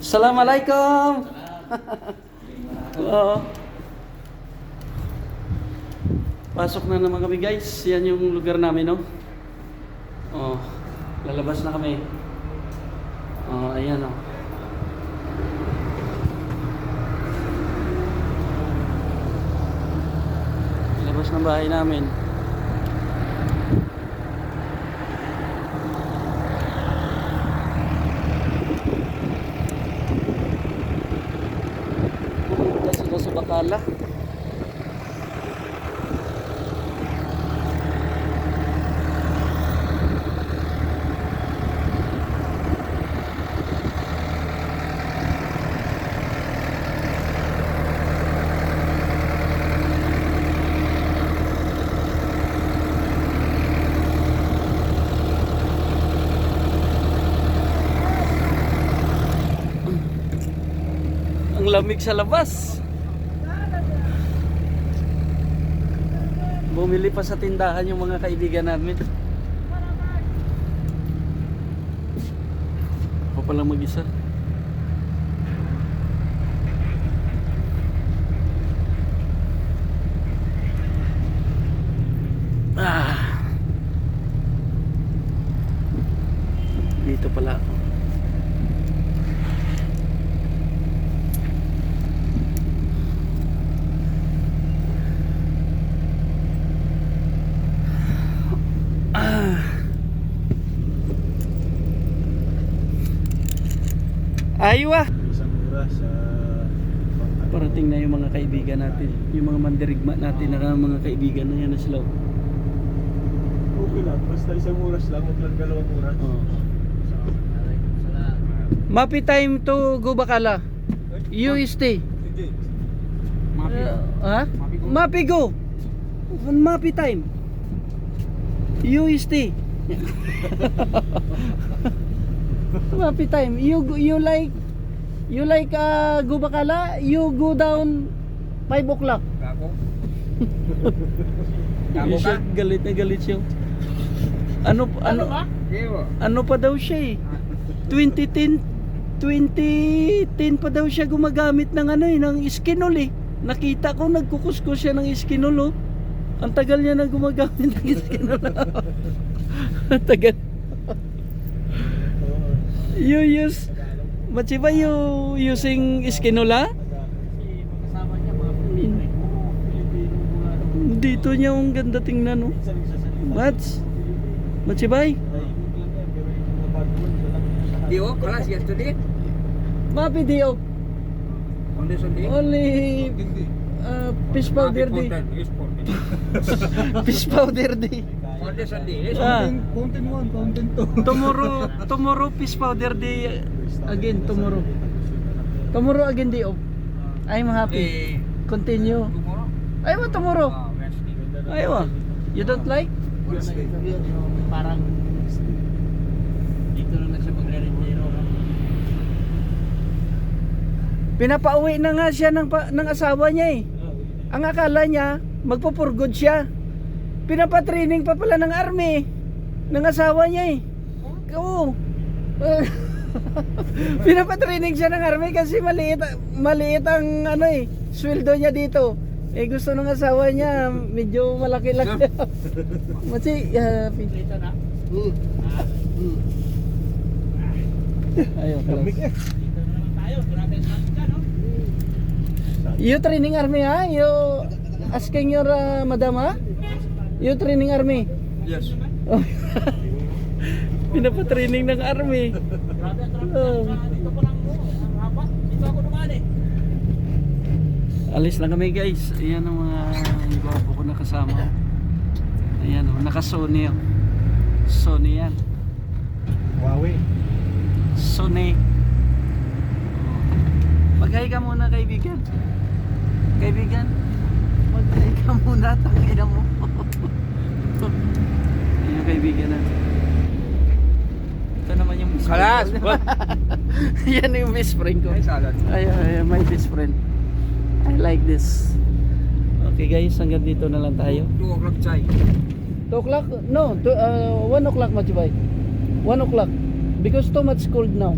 Assalamualaikum. Oo. Pasok na naman kami guys. Yan yung lugar namin, no? Oh, lalabas na kami. Oh, ayan oh. Labas ng bahay namin. Pumunta sila sa Bacala. Ang lamig sa labas. Bumili pa sa tindahan yung mga kaibigan namin. Ako palang mag-isa. Dito pala ako. Aywa! Isang oras sa Parating na yung mga kaibigan natin. Yung mga mandirigma natin na mga kaibigan na yan na sila. okay lang, basta isang oras lang, huwag lang 2 oras. Oh. Mapi time to go Bacala. You stay. Hindi. Ha? Mapi go. Mapi time. You stay. Mapi time. You like go Bacala, you go down 5 o'clock. Kako? Siya, galit na galit siya. Ano pa daw siya eh. 2010 pa daw siya gumagamit ng ng Skinol eh. Nakita ko nagkukuskus siya ng Skinol oh. Ang tagal niya na gumagamit ng Skinol. Ang tagal. You use Machiba you using Skinol ha? Dito niya ang ganda tingnan oh. Machibay? Dio, kelas yesterday. Mapi Dio. Only Sunday. Only fish powder day. Fish powder day. Only Sunday. Content 1, content 2. Tomorrow fish powder day again tomorrow. Tomorrow again day off. I'm happy. Continue. Tomorrow. Aywa tomorrow. Wednesday. Aywa. You don't like? Parang dito na siya magre-retiro. Pinapauwi na nga siya ng asawa niya eh. Ang akala niya magpupurgod siya. Pinapatraining pa pala ng army ng asawa niya eh. Oo. Pinapatraining siya ng army kasi maliit ang sweldo niya dito. Eh gusto ng asawa niya medyo malaki lang. Machi, Dito na. Ayaw Lamig eh. Dito na naman tayo. Grabe ang traffic dyan, no? You training army ha? You asking your madam ha? You training army? Yes. Oh. Pinapatraining ng army. Grabe ang traffic Oh. dyan. Dito pa lang ang haba. Dito ako naman eh. Alis lang kami guys. Ayan ang mga gwapo ko na kasama. Ayan o, naka-Sony o. Sony yan. Huawei. Sony. Mag-hi ka muna kaibigan. Kaibigan. Mag-hi ka muna. Tangina mo. Ayan yung kaibigan natin. Ito naman yung best Kalas! friend. Yan yung best friend ko. Ay, salad. Ayan, my best friend. I like this. Okay guys, hanggang dito na lang tayo. 2 o'clock chai. 2 o'clock? No, 1 o'clock Machibay. 1 o'clock. Because too much cold now.